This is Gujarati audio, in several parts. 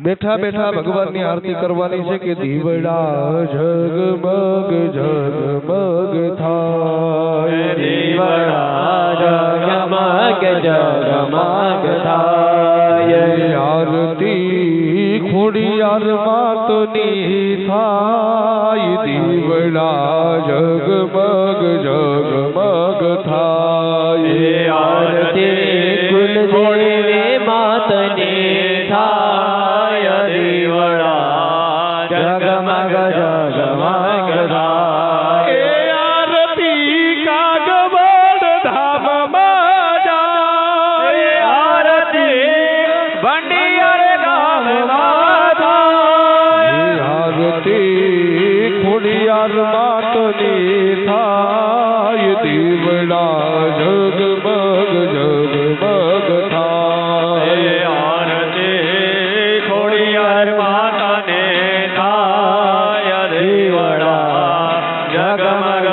બેઠા બેઠા ભગવાનની આરતી કરવાની છે કે દીવડા ઝગમગ ઝગમગ થાય, દીવડા ઝગમગ ઝગમગ થાય, આરતી ખોડિયાર માતની થાય, દીવડા ઝગમગ ઝગમગ થાય, આરતી કુલદેવી માતની થાય, દીવડા ઝગમગ ઝગમગ થાય, આરતી કાગવડ ધામમાં જાય, આરતી ભંડિયાર ગામમાં થાય, આરતી ખોડિયાર માતની થાય, દીવડા ઝગમગ ઝગમગ થાય, આરતી ખોડિયાર માતાને થાય, દીવડા ઝગમગ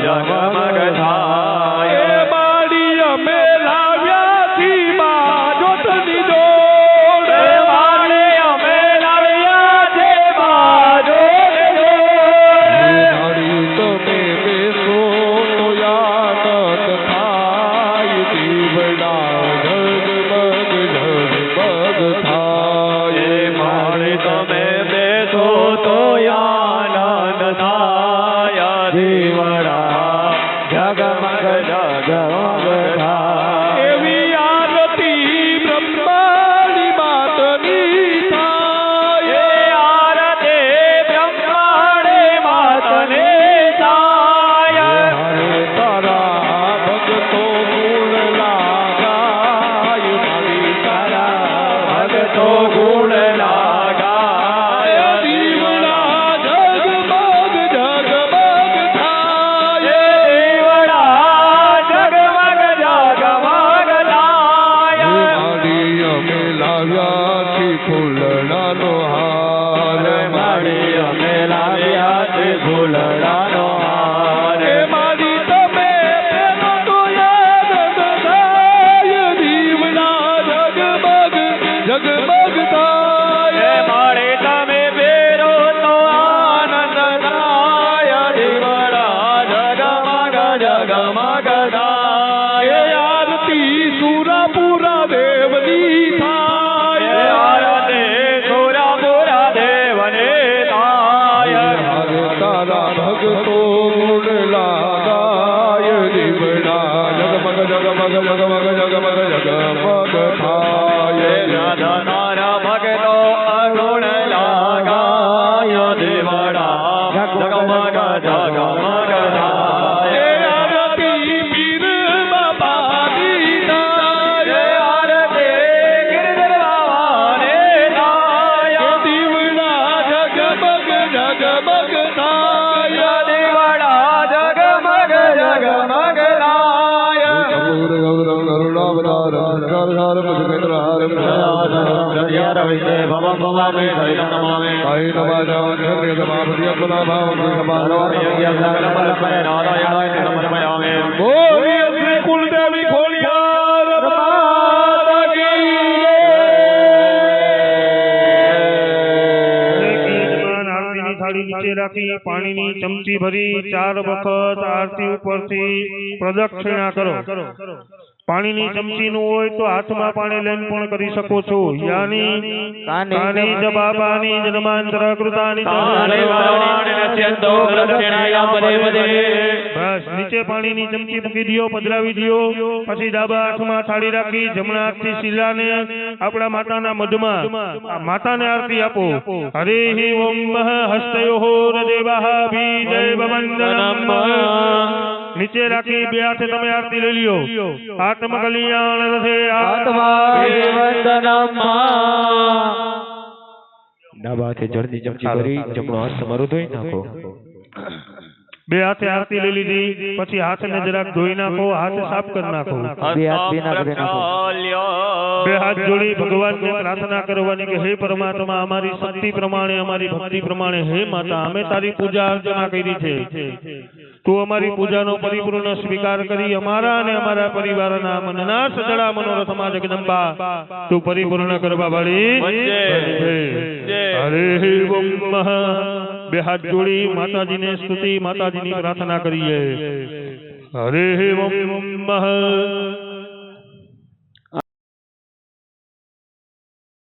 ઝગમગ થાય, બાળી અમે લાવ્યાથી બાજોતની જોડ, વાળી અમે લાવ્યા છે બાજોતની જોડ, બાળી તમે બેસો તો યાદ થાય, દીવડા ઝગમગ ઝગમગ થાય, મારી તમે બેસો તો આનંદ થાય, દીવડા ઝગમગ ઝગમગ થાય, એવી આરતી બ્રહ્માની માતની થાય, આરતી બ્રહ્માણી માતને થાય, હરે તારા ભગતો ગુણ લાગાય, મારી તારા ભગતો ગુણ લાગાય, દીવડા ઝગમગ ઝગમગ થાય, દીવડા ઝગમગ ઝગમગ થાય, મારી અમે લાવ્યાથી ફૂલડાનો હાર, મારી અમે લાવ્યા છે ફૂલડાનો હાર, મારી તમે પેલો તો યાદ થાય, દીવડા ઝગમગ ઝગમગ થાય, મારે તમે બેરો તો આનંદ થાય, દીવડા ઝગમગ ઝગમગ થાય, આરતી સુરાપુરા દેવની થાય, આરતી સુરાપુરા દેવને થાય, હરે તારા ભગતો ગુણ લાગાય, દીવડા ઝગમગ ઝગમગ ઝગમગ ઝગમગ ઝગમગ થાય, તારા ભગતો અગુણ લાગાય, દીવડા ઝગમગ ઝગમગ થાય, આરતી પીર બાપાની થાય, આરતી ગિરધર બાવાને થાય, દીવડા ઝગમગ ઝગમગ થાય, દીવડા ઝગમગ ઝગમગ થાય, ગૌર ગૌરમ કરુણાવતારમ સંસારસારમ જગતહારમ ભવમ ભવામી શૈલમ નમામિ, સાઈ નમાજામ સર્વસમાપતિયપના ભાવમ નારાયણાય સમર્પયામિ, બોલીએ શ્રી કુલદેવી ખોડિયાર માતા કી આરતીની થાળી નીચે રાખી પાણીની ચમચી ભરી 4 વખત આરતી ઉપરથી પ્રદક્ષિણા કરો. પાણીની ચમચી નું હોય તો હાથમાં પાણી લઈને પણ કરી શકો છો. યાની કાની જબાબાની જન્માંતર કૃતાની બસ નીચે પાણીની ચમચી મૂકી દો, પધરાવી દો. પછી ડાબા હાથમાં થાળી રાખી જમણા હાથથી શિલાને આપણા માતાના મઢમાં માતાને આરતી આપો. હરિ ઓમ હસ્તયોઃ દેવાઃ બીજૈવવંદનમ. નીચે રાખી બે હાથે તમે આરતી લઈ લ્યો. આત્મ કલ્યાણ રથે આત્મા ડાબા હાથે જળની ચમચી ભરી જમણો હાથ તમારો ધોઈ નાખો. બે હાથે આરતી લઈ લીધી પછી હાથને જરાક ધોઈ નાખો, હાથ સાફ કરી નાખો. બે હાથ જોડી ભગવાનને પ્રાર્થના કરવાની કે હે પરમાત્મા, અમારી શક્તિ પ્રમાણે અમારી ભક્તિ પ્રમાણે હે માતા અમે તારી પૂજા અર્ચના કરી છે, તું અમારી પૂજાનો પરિપૂર્ણ સ્વીકાર કરી અમારા અને અમારા પરિવારના મનના સજળા મનોરથમાં જગદંબા તું પરિપૂર્ણ કરવા વાળી હરે ઓમ મહ બે હાથ જોડી માતાજીને સ્તુતિ માતાજીની પ્રાર્થના કરીએ હરે ઓમ મહ